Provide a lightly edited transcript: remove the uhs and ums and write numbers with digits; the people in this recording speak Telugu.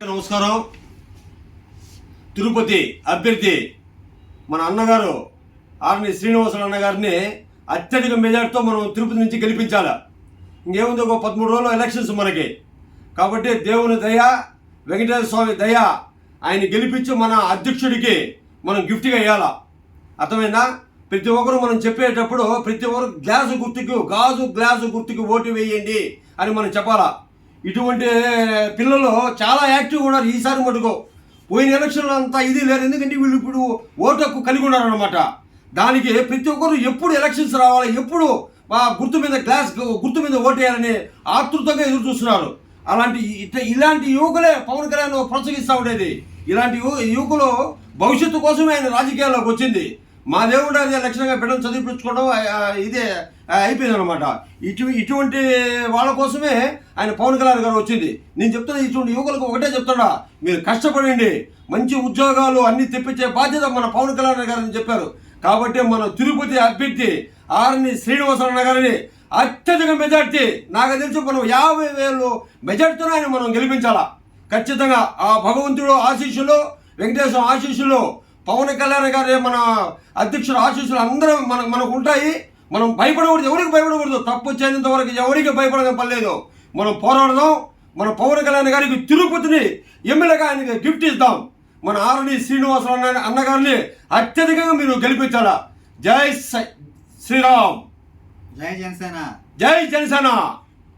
నమస్కారం. తిరుపతి అభ్యర్థి మన అన్నగారు ఆర్ని శ్రీనివాసులు అన్నగారిని అత్యధిక మెజార్టీతో మనం తిరుపతి నుంచి గెలిపించాలి. ఇంకేముంది, ఒక 13 రోజులు ఎలక్షన్స్ మనకి. కాబట్టి దేవుని దయ, వెంకటేశ్వర స్వామి దయ, ఆయన గెలిపించి మన అధ్యక్షుడికి మనం గిఫ్ట్గా ఇవ్వాలా. అర్థమైందా? ప్రతి ఒక్కరు మనం చెప్పేటప్పుడు ప్రతి ఒక్కరు గాజు గ్లాసు గుర్తుకు ఓటు వేయండి అని మనం చెప్పాలా. ఇటువంటి పిల్లలు చాలా యాక్టివ్గా ఉన్నారు ఈసారి మటుకు. పోయిన ఎలక్షన్లో అంతా ఇది లేరు, ఎందుకంటే వీళ్ళు ఇప్పుడు ఓటు హక్కు కలిగి ఉన్నారనమాట. దానికి ప్రతి ఒక్కరు ఎప్పుడు ఎలక్షన్స్ రావాలి, ఎప్పుడు గుర్తు మీద ఓటు వేయాలని ఆతృతంగా ఎదురు చూస్తున్నారు. ఇలాంటి యువకులే పవన్ కళ్యాణ్ ప్రోత్సహిస్తూ ఉండేది. ఇలాంటి యువకులు భవిష్యత్తు కోసమే ఆయన రాజకీయాల్లోకి వచ్చింది. మా దేవుడు అదే లక్షణంగా బిడ్డను చదివించుకోవడం ఇదే అయిపోయింది అనమాట. ఇటువంటి వాళ్ళ కోసమే ఆయన పవన్ కళ్యాణ్ గారు వచ్చింది. నేను చెప్తున్నా, ఇటువంటి యువకులకు ఒకటే చెప్తున్నా, మీరు కష్టపడండి, మంచి ఉద్యోగాలు అన్ని తెప్పించే బాధ్యత మన పవన్ కళ్యాణ్ గారని చెప్పారు. కాబట్టి మన తిరుపతి అభ్యర్థి ఆర్ని శ్రీనివాసరావు గారిని అత్యధిక మెజార్టీ, నాకు తెలిసి మనం 50,000 మెజార్టీతో ఆయన మనం గెలిపించాలా. ఖచ్చితంగా ఆ భగవంతుడు ఆశీస్సులు, వెంకటేశ్వర ఆశీస్సులు, పవన్ కళ్యాణ్ గారి మన అధ్యక్షుడు ఆశీస్సులు అందరం మనకు ఉంటాయి. మనం భయపడకూడదు, ఎవరికి భయపడకూడదు. తప్పు చేయనంత వరకు ఎవరికి భయపడడం పర్లేదు. మనం పోరాడదాం. మన పవన్ కళ్యాణ్ గారికి తిరుపతిని ఎమ్మెల్యేగా ఆయనకి గిఫ్ట్ ఇద్దాం. మన ఆర్ని శ్రీనివాసరావు అన్నగారిని అత్యధికంగా మీరు గెలిపించాలా. జై శ్రీరామ్, జై జనసేన, జై జనసేన.